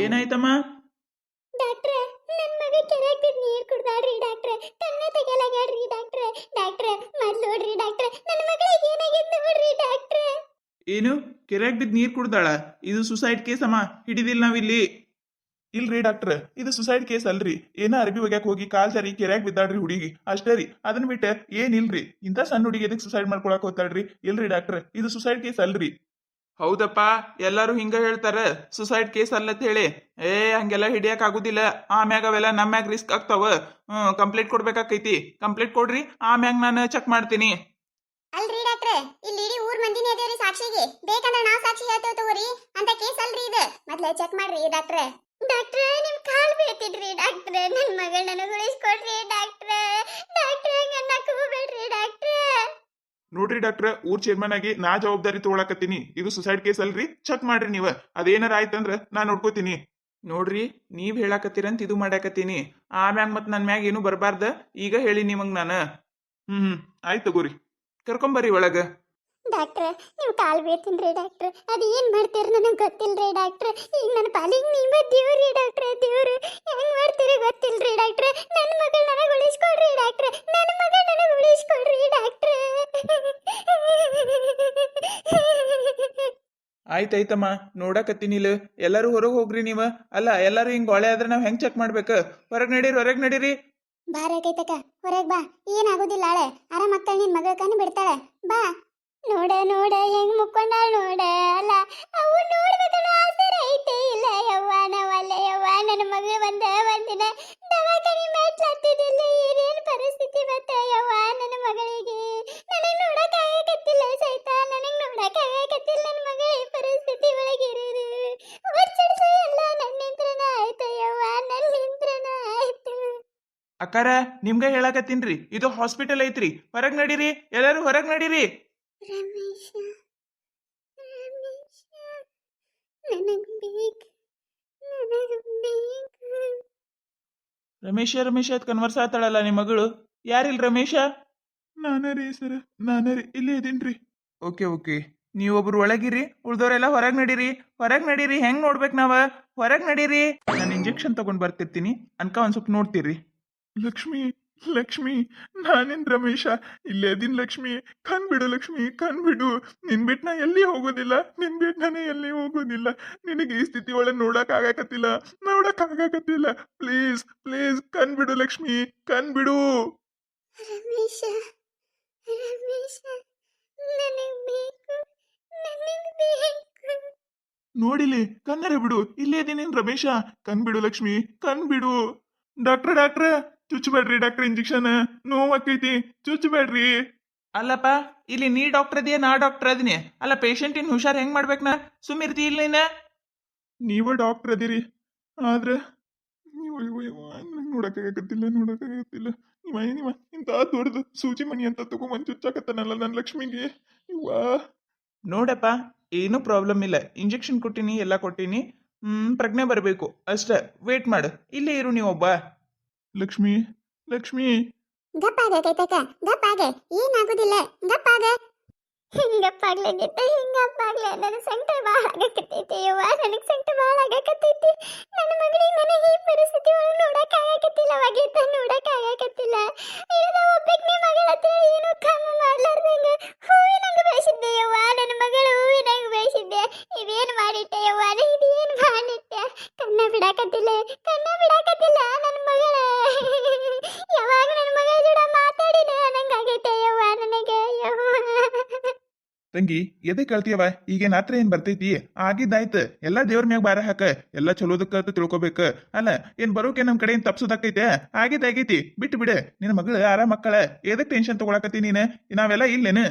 ಏನಾಯ್ತಮ್ಮ? ಡಾಕ್ಟ್ರೆ, ನನ್ನ ಮಗ ಕೆರೆಯಾಗ ಬಿದ್ದು ನೀರು ಕುಡ್ದಾಡ್ರಿ ಡಾಕ್ಟ್ರೆ. ಕಣ್ಣ ತೆಗಿಯಲಾಗ್ಯಾಡ್ರಿ ಡಾಕ್ಟ್ರೆ. ಡಾಕ್ಟ್ರೆ, ಮೊದ್ಲು ನೋಡ್ರಿ ಡಾಕ್ಟ್ರೆ, ನನ್ನ ಮಗಳಿಗೆ ಏನಾಗೈತೆ ನೋಡ್ರಿ ಡಾಕ್ಟ್ರೆ. ಏನು ಕೆರೆಯಾಗ ಬಿದ್ದು ನೀರು ಕುಡ್ದಾಳ? ಇದು ಸುಸೈಡ್ ಕೇಸ್ ಅಮ್ಮ, ಹಿಡಿದಿಲ್ಲ ನಾವಿಲ್ಲಿ. ಇಲ್ರಿ ಡಾಕ್ಟ್ರ್, ಇದು ಸುಸೈಡ್ ಕೇಸ್ ಅಲ್ರಿ. ಏನ ಅರ್ಬಿ ಒಗ್ಯಾಕ ಹೋಗಿ ಕಾಲ್ ಜಾರಿ ಕೆರೆಯಾಗ ಬಿದ್ದಾಡ್ರಿ ಹುಡುಗಿ, ಅಷ್ಟೇ ರೀ. ಅದನ್ನ ಬಿಟ್ಟು ಏನಿಲ್ರಿ. ಇಂಥ ಸಣ್ಣ ಹುಡುಗಿ ಎದಕ್ಕೆ ಸುಸೈಡ್ ಮಾಡ್ಕೊಳಕ್ ಹೋಗ್ತಾಳ್ರಿ? ಇಲ್ರಿ ಡಾಕ್ಟ್ರ್, ಇದು ಸುಸೈಡ್ ಕೇಸ್ ಅಲ್ರಿ. ಹೌದಪ್ಪ, ಎಲ್ಲರೂ ಹಿಂಗ ಹೇಳ್ತಾರ ಸುಸೈಡ್ ಕೇಸ್ ಅಲ್ಲತ್ ಹೇಳಿ. ಹಂಗೆಲ್ಲ ಹಿಡಿಯಕ್ ಆಗುದಿಲ್ಲ. ಆಮ್ಯಾಗ ಅವೆಲ್ಲ ನಮ್ಯಾಗ ರಿಸ್ಕ್ ಆಗ್ತಾವ. ಕಂಪ್ಲೇಂಟ್ ಕೊಡ್ಬೇಕಾಕೈತಿ. ಕಂಪ್ಲೇಂಟ್ ಕೊಡ್ರಿ, ಆಮ್ಯಾಗ ನಾನು ಚೆಕ್ ಮಾಡ್ತೀನಿ. ಅಲ್ರಿ ಡಾಕ್ಟ್ರೆ, ಇಲ್ಲಿ ಇಡೀ ಊರ್ ಮಂದಿನೇ ಅದೇವ್ರಿ ಸಾಕ್ಷಿಗೆ. ಬೇಕಂದ್ರೆ ನಾವ್ ಸಾಕ್ಷಿ ಹೇಳ್ತೇವ್ ತಗೋರಿ. ಅಂತ ಕೇಸ್ ಅಲ್ರಿ ಇದು. ಮೊದ್ಲೇ ಚೆಕ್ ಮಾಡ್ರಿ ಡಾಕ್ಟ್ರೆ. ಡಾಕ್ಟ್ರೆ, ನಿಮ್ ಕಾಲ್ ಬೀಳ್ತಿದ್ರಿ ಡಾಕ್ಟ್ರೆ. ನನ್ ಮಗಳ ನನಗೆ ಉಳಿಸ್ಕೊಡ್ರಿ ಡಾಕ್ಟ್ರೆ. ಡಾಕ್ಟ್ರೆ, ಹಂಗನ್ನಕ್ ಹೋಗ್ಬೇಡ್ರಿ ಡಾಕ್ಟ್ರೆ. ನೋಡ್ರಿ ಡಾಕ್ಟ್ರ, ಊರ್ ಚೇರ್ಮನ್ ಆಗಿ ನಾ ಜವಾಬ್ದಾರಿ ತಗೊಳಕತ್ತೀನಿ. ಇದು ಸುಸೈಡ್ ಕೇಸ್ ಅಲ್ರಿ, ಚೆಕ್ ಮಾಡ್ರಿ ನೀವ. ಅದೇನಾರ ಆಯ್ತಂದ್ರ ನಾ ನೋಡ್ಕೋತೀನಿ. ನೋಡ್ರಿ, ನೀವ್ ಹೇಳಾಕತ್ತೀರಂತ ಇದು ಮಾಡಾಕತ್ತೀನಿ. ಆಮ್ಯಾಗ ಮತ್ ನನ್ ಮ್ಯಾಗ ಏನು ಬರ್ಬಾರ್ದ. ಈಗ ಹೇಳಿ ನಿಮಗ್ ನಾನು. ಆಯ್ತು ತಗೋರಿ, ಕರ್ಕೊಂಬರ್ರಿ ಒಳಗ. ಡಾಕ್ಟ್ರೆ, ನೀವು ಕಾಲ್ ಬೀಳ್ತೀನ್ರಿ ಡಾಕ್ಟ್ರೆ. ಅದು ಏನ್ ಮಾಡ್ತೀರಿ ನನಗೆ ಗೊತ್ತಿಲ್ರಿ ಡಾಕ್ಟ್ರೆ. ಈಗ ನನ್ನ ಪಾಲಿಗೆ ನೀವ ದೇವ್ರಿ ಡಾಕ್ಟ್ರೆ. ದೇವ್ರು ಹೆಂಗ್ ಮಾಡ್ತೀರಿ ಗೊತ್ತಿಲ್ರಿ ಡಾಕ್ಟ್ರೆ. ನನ್ನ ಮಗಳು ನನಗೆ ಉಳಿಸ್ಕೊಡ್ರಿ ಡಾಕ್ಟ್ರೆ. ನನ್ನ ಮಗಳು ನನಗೆ ಉಳಿಸ್ಕೊಡ್ರಿ ಡಾಕ್ಟ್ರೆ. ಆಯ್ತಾಯ್ತಮ್ಮ, ನೋಡಕತ್ತೀನಿಲ್ಲ. ಎಲ್ಲರೂ ಹೊರಗೆ ಹೋಗ್ರಿ ನೀವ. ಅಲ್ಲ, ಎಲ್ಲರೂ ಹಿಂಗ್ ಒಳೆ ಆದ್ರೆ ನಾವ್ ಹೆಂಗ್ ಚೆಕ್ ಮಾಡ್ಬೇಕು? ಹೊರಗ್ ನಡೀರಿ, ಹೊರಗ್ ನಡೀರಿ. ಬಾರಕೈತಕ, ಹೊರಗೆ ಬಾ. ಏನಾಗುದಿಲ್ಲ, ಆಳೆ ಆರಾಮ ಆಗ್ತಾಳೆ. ನಿನ್ ಮಗಳ ಕಣ್ಣು ಬಿಡ್ತಾಳೆ. ಬಾ. ನೋಡ ನೋಡ ಹೆಂಗ್ ಮುಕ್ಕೊಂಡಾಳ ನೋಡ. ಅಲ್ಲ, ಅವು ನೋಡ್ಬೇಕನ್ನೋ ಆಸೆ ಐತೆ ಇಲ್ಲ ಯವ್ವ. ನಾವಲ್ಲ ಯವ್ವ, ನನ್ನ ಮಗಳು ಒಂದಿನ ದವಾಖಾನೆ ಮೆಟ್ಲತ್ತಿದ್ದಿಲ್ಲ. ಏನೇನ್ ಪರಿಸ್ಥಿತಿ ಬತ್ತ ಯವ್ವ ನನ್ನ ಮಗಳಿಗೆ. ನನಗ್ ನೋಡಕ್ ಆಗಕತ್ತಿಲ್ಲ ಸೈತ. ನನಗ್ ನೋಡಕ್ ಆಗಕತ್ತಿಲ್ಲ ನನ್ನ ಮಗಳ ಈ ಪರಿಸ್ಥಿತಿ ಒಳಗಿರೋದು. ವರ್ಷ ಎಲ್ಲ ನನ್ನಿಂತ್ರನ ಆಯ್ತು ಯವ್ವ, ನನ್ನಿಂತ್ರನ ಆಯ್ತು. ಅಕ್ಕಾರ, ನಿಮ್ಗ ಹೇಳಾಕತ್ತೀನ್ರಿ, ಇದು ಹಾಸ್ಪಿಟಲ್ ಐತ್ರಿ. ಹೊರಗ್ ನಡೀರಿ, ಎಲ್ಲರೂ ಹೊರಗ್ ನಡೀರಿ. ರಮೇಶ, ರಮೇಶ, ನನಗ್ ಬೇಕು, ನನಗ್ ಬೇಕು. ರಮೇಶ ಅದ್ ಕನ್ವರ್ಸ್ ಆತಾಳಲ್ಲ ನಿಮ್ಮ ಮಗಳು. ಯಾರಿಲ್ ರಮೇಶ? ನಾನೇ ರೀ ಸರ್, ನಾನೇ ರೀ. ಇಲ್ಲೇ ಇದೀನ್ರಿ. ಓಕೆ, ನೀವೊಬ್ರು ಒಳಗಿರಿ, ಉಳ್ದವ್ರೆಲ್ಲ ಹೊರಗ್ ನಡೀರಿ. ಹೊರಗ್ ನಡೀರಿ. ಹೆಂಗ್ ನೋಡ್ಬೇಕು ನಾವ? ಹೊರಗ್ ನಡೀರಿ. ನಾನು ಇಂಜೆಕ್ಷನ್ ತಗೊಂಡ್ ಬರ್ತಿರ್ತೀನಿ, ಅನ್ಕ ಒಂದ್ ಸ್ವಲ್ಪ ನೋಡ್ತೀರಿ. ಲಕ್ಷ್ಮಿ, ನಾನೇನ್ ರಮೇಶ, ಇಲ್ಲೇ ಅದೀನ್ ಲಕ್ಷ್ಮಿ. ಕಣ್ಬಿಡು ಲಕ್ಷ್ಮಿ, ಕಣ್ಬಿಡು. ನಿನ್ ಬಿಟ್ಟು ನಾ ಎಲ್ಲಿ ಹೋಗೋದಿಲ್ಲ. ನಿನ್ ಬಿಟ್ಟು ನಾನೇ ಎಲ್ಲಿ ಹೋಗೋದಿಲ್ಲ. ನಿನಗೆ ಈ ಸ್ಥಿತಿ ಒಳಗೆ ನೋಡಕ್ ಆಗಾಕತ್ತಿಲ್ಲ. ಪ್ಲೀಸ್ ಕಣ್ಬಿಡು ಲಕ್ಷ್ಮಿ, ಕಣ್ಬಿಡು. ರಮೇಶ, ರಮೇಶ, ನನಗ್ ಬೇಕು, ನನಗ್ ಬೇಕು. ನೋಡಿಲಿ, ಕಣ್ಣರೆ ಬಿಡು. ಇಲ್ಲೇ ಇದೀನಿ ರಮೇಶ. ಕಣ್ಬಿಡು ಲಕ್ಷ್ಮಿ, ಕಣ್ಬಿಡು. ಡಾಕ್ಟ್ರ ಚುಚ್ಚಬೇಡ್ರಿ ಡಾಕ್ಟ್ರ. ಇಂಜೆಕ್ಷನ್ ನೋವಾಕೈತಿ, ಚುಚ್ಚಬೇಡ್ರಿ. ಅಲ್ಲಪ್ಪ, ಇಲ್ಲಿ ನೀ ಡಾಕ್ಟರ್ ಇದೀಯ, ನಾ ಡಾಕ್ಟರ್ ಅದೀನಿ. ಅಲ್ಲ, ಪೇಷಂಟ್ ಇನ್ ಹುಷಾರ್ ಹೆಂಗ್ ಮಾಡ್ಬೇಕು? ನಾ ಸುಮ್ಮಿರ್ತಿ ಇಲ್ಲ. ನೀವ ಡಾಕ್ಟರ್ ಅದೀರಿ, ಆದ್ರೆ ನೀವು ನೋಡಕ್ಕಾಗತ್ತಿಲ್ಲ. ನೀವ ಇಂತ ದೊಡ್ಡದು ಸೂಜಿ ಮಣಿ ಅಂತ ತಗೊಂಡ್ ಚುಚ್ಚಾಕತ್ತಾನಲ್ಲ ನನ್ನ ಲಕ್ಷ್ಮಿಗೆ. ನೋಡಪ್ಪ, ಏನೂ ಪ್ರಾಬ್ಲಮ್ ಇಲ್ಲ. ಇಂಜೆಕ್ಷನ್ ಕೊಟ್ಟಿನಿ, ಎಲ್ಲ ಕೊಟ್ಟಿನಿ. ಪ್ರಜ್ಞೆ ಬರಬೇಕು ಅಷ್ಟೇ. ವೇಟ್ ಮಾಡು, ಇಲ್ಲೇ ಇರು ನೀವೊಬ್ಬ. ಲಕ್ಷ್ಮಿ, ಗಪ್ಪಾಗೈತಕ, ಗಪ್ಪಾಗ. ಏನಾಗುದಿಲ್ಲ, ಗಪ್ಪಾಗ. ಹಿಂಗಪ್ಪಾಗ್ಲೆ ನನ್ನ ಸಂಕಟ ಭಾಳ ಆಗಕತ್ತೈತಿ ಯವ್ವ. ನನಗೆ ಸಂಕಟ ಭಾಳ ಆಗಕತ್ತೈತಿ. ನನ್ನ ಮಗಳಿಗೆ ನನಗೆ ಈ ಪರಿಸ್ಥಿತಿ ಒಳಗೆ ನೋಡಕ್ ಆಗಕತ್ತಿಲ್ಲ. ಒಗೀತ ನೋಡಕ್ ಆಗಕತ್ತಿಲ್ಲ. ಇರೋದ ಒಬ್ಬಕ್ನೆ ಮಗಳ ಹತ್ರ ಏನು ಕಮ್ಮಿ ಮಾಡ್ಲಾರ್ದಂಗ ಹೂವಿನಂಗ ಬೆಳೆಸಿದ್ದೆ ಯವ್ವ. ನನ್ನ ಮಗಳು ಹೂವಿನಂಗ ಬೆಳೆಸಿದ್ದೆ. ಇದೇನು ಮಾಡಿಟ್ಟೆ ಯವ್ವ, ಇದೇನು ಮಾಡಿಟ್ಟೆ? ಕಣ್ಣ ಬಿಡಾಕತ್ತಿಲ್ಲ ನನ್ನ ಮಗಳ. ಯಾವಾಗ ನನ್ನ ಮಗಳ ಜೋಡ ಮಾತಾಡಿನ ನಂಗಾಗೈತೆ ಯವ್ವ ನನಗೆ ಯವ್ವ. ತಂಗಿ, ಎದೆ ಕಳ್ತೀಯವ. ಈಗೇನ್ ಹತ್ರ ಏನ್ ಬರ್ತೈತಿ? ಆಗಿದ್ದಾಯ್ತು. ಎಲ್ಲಾ ದೇವ್ರ ಮ್ಯಾಗ ಬಾರ ಹಾಕ. ಎಲ್ಲಾ ಚಲೋದಕ್ಕ ತಿಳ್ಕೊಬೇಕ. ಅಲ್ಲ, ಏನ್ ಬರೋಕೆ ನಮ್ ಕಡೆ ಏನ್ ತಪ್ಸೋದಕ್ಕೈತೆ? ಆಗಿದ್ದಾಗೈತಿ, ಬಿಟ್ಟು ಬಿಡ. ನಿನ್ನ ಮಗಳು ಆರಾಮ ಮಕ್ಕಳ. ಎದಕ್ ಟೆನ್ಷನ್ ತಗೊಳಕತ್ತಿ ನೀನು? ನಾವೆಲ್ಲ ಇಲ್ಲೇನು?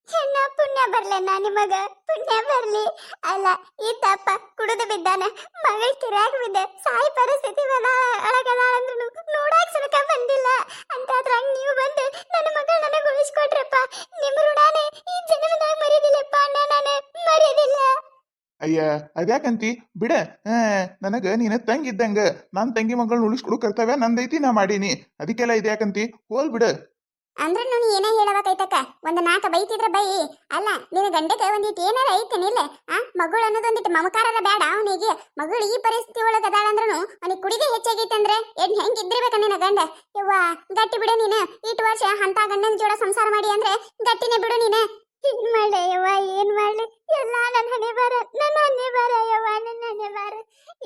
ಚೆನ್ನ ಪುಣ್ಯ ಬರ್ಲಣ್ಣ ನಿಮಗ, ಪುಣ್ಯ ಬರ್ಲಿ. ಅಲ್ಲ, ಈ ತಪ್ಪ ಕುಡಿದು ಬಿದ್ದಾನ. ಮಗಳ ಕಿರ್ಯಾಗ ಬಿದ್ದ ಸಾಯಿ ಪರಿಸ್ಥಿತಿ ಒಳಗದ ಅಂದ್ರೂ ನೋಡಾಕ್ ಸುನಕ ಬಂದಿಲ್ಲ. ಅಂತಾದ್ರಾಗ ನೀವು ಬಂದು ನನ್ನ ಮಗಳ ನನಗೆ ಉಳಿಸ್ಕೊಟ್ರಪ್ಪ. ನಿಮ್ಮ ಋಣಾನೇ ಈ ಜನ್ಮದಾಗ ಮರೆಯೋದಿಲ್ಲಪ್ಪ ಅಣ್ಣ, ನಾನು ಮರೆಯೋದಿಲ್ಲ. ಅಯ್ಯ, ಅದ್ಯಾಕಂತಿ? ಬಿಡ. ನನಗ ನೀನ ತಂಗಿದ್ದಂಗ. ನಾನ್ ತಂಗಿ ಮಗಳನ್ನ ಉಳಿಸ್ಕೊಡು ಕರ್ತವ್ಯ ನಂದೈತಿ, ನಾ ಮಾಡೀನಿ. ಅದಕ್ಕೆಲ್ಲ ಇದ್ಯಾಕಂತಿ? ಹೋಲ್ ಬಿಡ. ಅಂದ್ರೆ ನೀನು ಏನೇ ಹೇಳವ ಕೈತಕ್ಕ ಒಂದು ನಾಲ್ಕು ಬೈತಿದ್ರ ಬೈ. ಅಲ್ಲ ನಿನ್ನ ಗಂಡಕ್ಕೆ ಒಂದಿಟ್ಟು ಏನಾರ ಐತೇನಿಲ್ಲ ಮಗಳು ಅನ್ನೋದೊಂದಿಟ್ಟು ಮಮಕಾರರ ಬೇಡ ಅವನಿಗೆ. ಮಗಳು ಈ ಪರಿಸ್ಥಿತಿ ಒಳಗೆ ಅದಾಳಂದ್ರೂ ಅವನಿಗೆ ಕುಡಿದೇ ಹೆಚ್ಚಾಗೈತೆ ಅಂದ್ರೆ ಹೆಂಗಿದ್ರಿಬೇಕ ನಿನ್ನ ಗಂಡ. ಯವ್ವ ಗಟ್ಟಿ ಬಿಡು ನೀನು. ಇಷ್ಟು ವರ್ಷ ಅಂತ ಗಂಡನ ಜೋಡ ಸಂಸಾರ ಮಾಡಿ ಅಂದ್ರೆ ಗಟ್ಟಿನೇ ಬಿಡು ನೀನು. ಏನ್ ಮಾಡ್ಲೆ ಯವ್ವ ಏನ್ ಮಾಡ್ಲಿ, ಎಲ್ಲ ನನ್ನ ಹಣೆ ಬಾರ ಯವ್ವ, ನನ್ನ ಹಣೆ ಬಾರ.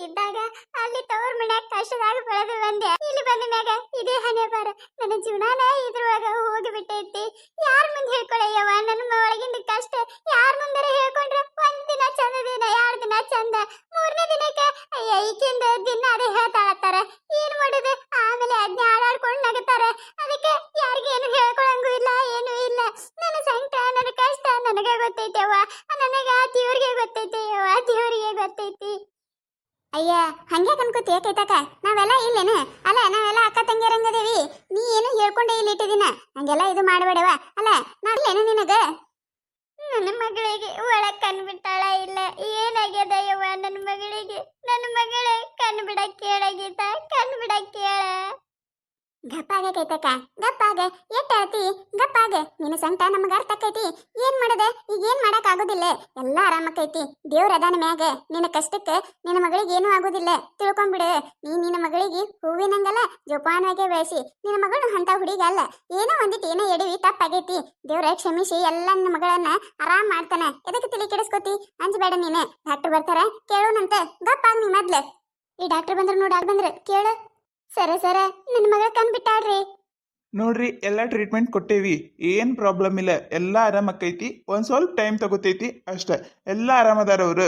ಇದ್ದಾಗ ಅಲ್ಲಿ ತವ್ರ ಮನ್ಯಾಗ ಕಷ್ಟದಾಗ ಬೆಳೆದು ಬಂದೆ, ಇಲ್ಲಿ ಬಂದ ಮ್ಯಾಗ ಇದೇ ಹಣೆ ಬಾರ. ನನ್ನ ಜೀವನಾನ ಇದ್ರೊಳಗ ಹೋಗಿಬಿಟ್ಟೈತಿ. ಯಾರ ಮುಂದೆ ಹೇಳ್ಕೊಳಯ್ಯವ್ವ ನನ್ನ ಒಳಗಿಂದ ಕಷ್ಟ? ಯಾರ ಮುಂದಾರ ಹೇಳ್ಕೊಂಡ್ರೆ ಒಂದ್ ದಿನ ಚಂದ, ದಿನ 2 ದಿನ ಚಂದ, 3ನೇ ದಿನಕ್ಕೆ ಅಯ್ಯ ಈಕಿಂದ ದಿನ ಅದೇ ಹೇಳ್ತಾಳತ್ತಾರ. ಏನ್ ಮಾಡುದು? ಆಮೇಲೆ ಅದ್ನ ಆಡಾಡ್ಕೊಂಡು ನಗತಾರ. ಅದಕ್ಕೆ ಯಾರಿಗೇನು ಹೇಳ್ಕೊಳಂಗೂ ಇಲ್ಲ, ಏನು ಇಲ್ಲ. ನನ್ನ ಸಂಕಟ, ನನ್ನ ಕಷ್ಟ ನನಗೆ ಗೊತ್ತೈತೆವ್ವ. ನನಗ ದೇವ್ರಿಗೆ ಗೊತ್ತೈತೆಯವ್ವ, ದೇವ್ರಿಗೆ ಗೊತ್ತೈತಿ. ಅಯ್ಯ ಹಂಗೆ ಕನ್ಕೋತಿ ಕೈತಕ? ನಾವೆಲ್ಲ ಇಲ್ಲೇನು? ಅಲ್ಲ ನಾವೆಲ್ಲ ಅಕ್ಕ ತಂಗಿಯರಂಗದೇವಿ. ನೀ ಏನು ಹೇಳ್ಕೊಂಡೇ ಇಲ್ಲಿ ಇಟ್ಟಿದಿನ. ಹಂಗೆಲ್ಲ ಇದು ಮಾಡಬೇಡವ. ಅಲ್ಲ ನಾವೇನು ನಿನಗ? ನನ್ನ ಮಗಳಿಗೆ ಒಳಗ್ ಕಣ್ಬಿಟ್ಟಾಳ ಇಲ್ಲ, ಏನಾಗ್ಯದ ಯವ್ವ ನನ್ನ ಮಗಳಿಗೆ? ನನ್ನ ಮಗಳೇ ಕಣ್ ಬಿಡಕ್ ಕೇಳಾಗಿತ್ತ, ಕಣ್ ಬಿಡಕ್ ಕೇಳ. ಗಪ್ಪಾಗ ಕೈತಕ ಗಪ್ಪಾಗ. ಎಟ್ಟ ಅತಿ ಗಪ್ಪಾಗ. ನಿನ್ನ ಸಂಟ ನಮಗ ಅರ್ಥ ಆಕೈತಿ. ಏನ್ ಮಾಡದ ಈಗ? ಏನ್ ಮಾಡಕ್ ಆಗೋದಿಲ್ಲ. ಎಲ್ಲ ಆರಾಮಕ್ಕೈತಿ. ದೇವ್ರ ಅದಾನ ಮ್ಯಾಗ. ನಿನ್ನ ಕಷ್ಟಕ್ಕೆ ನಿನ್ನ ಮಗಳಿಗೆ ಏನೂ ಆಗೋದಿಲ್ಲ, ತಿಳ್ಕೊಂಡ್ಬಿಡು. ನಿನ್ನ ಮಗಳಿಗೆ ಹೂವಿನಂಗಲ್ಲ ಜೋಪಾನವಾಗಿ ಬೆಳೆಸಿ. ನಿನ್ನ ಮಗಳು ಅಂತ ಹುಡುಗ ಅಲ್ಲ. ಏನೋ ಒಂದಿಟ್ಟು ಏನೋ ಎಡವಿ ತಪ್ಪಾಗೈತಿ. ದೇವ್ರ ಕ್ಷಮಿಸಿ ಎಲ್ಲ ನಿನ್ನ ಮಗಳನ್ನ ಆರಾಮ್ ಮಾಡ್ತಾನೆ. ಎದಕ್ಕೆ ತಲೆ ಕೆಡಿಸ್ಕೋತಿ? ಅಂಜಬೇಡ ನೀನು. ಡಾಕ್ಟರ್ ಬರ್ತಾರ, ಕೇಳೋಣಂತ. ಗಪ್ಪಾಗ ನೀ ಮೊದ್ಲು. ಈ ಡಾಕ್ಟರ್ ಬಂದ್ರ ನೋಡಿ ಬಂದ್ರ ಕೇಳು. ಸರ ನನ್ನ ಮಗಳ ಕಣ್ಬಿಟ್ಟಾಳ್ರಿ. ನೋಡ್ರಿ ಎಲ್ಲ ಟ್ರೀಟ್ಮೆಂಟ್ ಕೊಟ್ಟೇವಿ, ಏನ್ ಪ್ರಾಬ್ಲಮ್ ಇಲ್ಲ, ಎಲ್ಲ ಆರಾಮಕ್ಕೈತಿ. ಒಂದ್ ಸ್ವಲ್ಪ ಟೈಮ್ ತಗೋತೈತಿ ಅಷ್ಟ. ಎಲ್ಲ ಆರಾಮದಾರ ಅವ್ರು.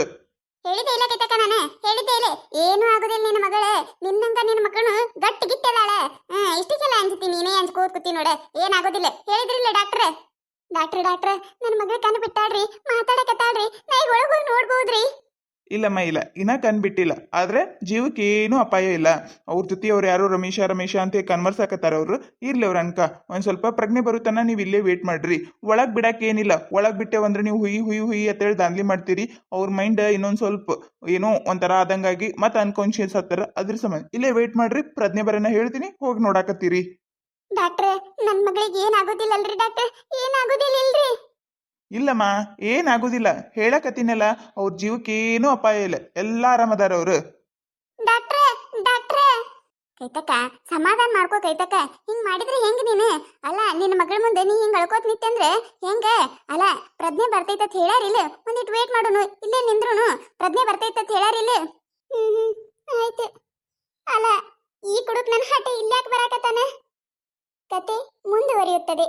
ಹೇಳಿದೆ ಇಲ್ಲ ಕೈತಕ್ಕ, ನಾನು ಹೇಳಿದ್ದೆ ಇಲ್ಲ. ಏನೂ ಆಗುದಿಲ್ಲ ನಿನ್ನ ಮಗಳ. ನಿನ್ನಂಗ ನಿನ್ನ ಮಕ್ಕಳು ಗಟ್ಟಿ ಗಿಟ್ಟದಾಳ. ಇಷ್ಟಕ್ಕೆಲ್ಲ ಅಂಜತಿ ನೀನೇ ಅಂಜ್ಕೋತ್ ಕೂತಿ ನೋಡ. ಏನಾಗೋದಿಲ್ಲ ಹೇಳಿದ್ರಿಲ್ಲ ಡಾಕ್ಟ್ರೆ. ಡಾಕ್ಟ್ರೆ ನನ್ನ ಮಗಳ ಕಣ್ಣು ಬಿಟ್ಟಾಳ್ರಿ, ಮಾತಾಡಕತ್ತಾಳ್ರಿ. ನಾ ಈಗ ಒಳಗೆ ಹೋಗಿ ನೋಡ್ಬೋದ್ರಿ? ಇಲ್ಲಮ್ಮ ಇಲ್ಲ, ಇನ್ನ ಕಣ್ಬಿಟ್ಟಿಲ್ಲ. ಆದ್ರೆ ಜೀವಕ್ಕೆ ಏನೂ ಅಪಾಯ ಇಲ್ಲ. ಅವ್ರ ಜೊತೆ ಅವ್ರು ಯಾರು ರಮೇಶ ಅಂತ ಕನ್ವರ್ಸಾಕತ್ತಾರ ಅವ್ರು. ಇರ್ಲಿ ಅವ್ರ ಅನ್ಕ ಒಂದ್ ಸ್ವಲ್ಪ ಪ್ರಜ್ಞೆ ಬರುತ್ತನ ನೀವು ಇಲ್ಲೇ ವೇಟ್ ಮಾಡ್ರಿ. ಒಳಗ್ ಬಿಡಕ್ ಏನಿಲ್ಲ. ಒಳಗ್ ಬಿಟ್ಟೇವಂದ್ರೆ ನೀವು ಹುಯಿ ಅಂತೇಳಿ ದಾಂದ್ಲಿ ಮಾಡ್ತೀರಿ. ಅವ್ರ ಮೈಂಡ್ ಇನ್ನೊಂದ್ ಸ್ವಲ್ಪ ಏನೋ ಒಂಥರ ಆದಂಗಾಗಿ ಮತ್ತೆ ಅನ್ಕಾನ್ಶಿಯಸ್ ಆಗ್ತಾರ. ಅದ್ರ ಸಂಬಂಧ ಇಲ್ಲೇ ವೇಟ್ ಮಾಡ್ರಿ. ಪ್ರಜ್ಞೆ ಬರೋಣ ಹೇಳ್ತೀನಿ, ಹೋಗಿ ನೋಡಾಕತ್ತೀರಿ. ಡಾಕ್ಟ್ರೆ ನನ್ನ ಮಗಳಿಗೆ ಏನಾಗೋದಿಲ್ಲ ಅಲ್ರಿ ಡಾಕ್ಟ್ರೆ? ಏನಾಗೋದಿಲ್ಲ ಇಲ್ರಿ? ಇಲ್ಲಮ್ಮ ಏನಾಗುದಿಲ್ಲ, ಹೇಳಕತ್ತೀನಲ್ಲ. ಅವ್ರ ಜೀವಕ್ಕೆ ಏನೂ ಅಪಾಯ ಇಲ್ಲ, ಎಲ್ಲ ಆರಾಮದಾರ ಅವ್ರು. ಡಾಕ್ಟ್ರೆ ಕೈತಕ್ಕ ಸಮಾಧಾನ ಮಾಡ್ಕೋ ಕೈತಕ್ಕ. ಹಿಂಗ್ ಮಾಡಿದ್ರೆ ಹೆಂಗ್ ನೀನು? ಅಲ್ಲ ನಿನ್ನ ಮಗಳ ಮುಂದೆ ನೀ ಹಿಂಗ್ ಅಳ್ಕೋತ್ ನಿಂತಂದ್ರೆ ಹೆಂಗ? ಅಲ್ಲ ಪ್ರಜ್ಞೆ ಬರ್ತೈತ ಹೇಳ್ಯಾರಿಲ್ಲ? ಒಂದಿಟ್ಟು ವೇಟ್ ಮಾಡೋನು, ಇಲ್ಲೇ ನಿಂದ್ರುನು. ಪ್ರಜ್ಞೆ ಬರ್ತೈತ ಹೇಳ್ಯಾರಿಲ್ಲ? ಆಯ್ತು. ಅಲ್ಲ ಈ ಕುಡುಕ್ ನನ್ನ ಹಠ ಇಲ್ಲಾಕ್ ಬರಾಕತ್ತಾನೆ? ಕತೆ ಮುಂದುವರಿಯುತ್ತದೆ.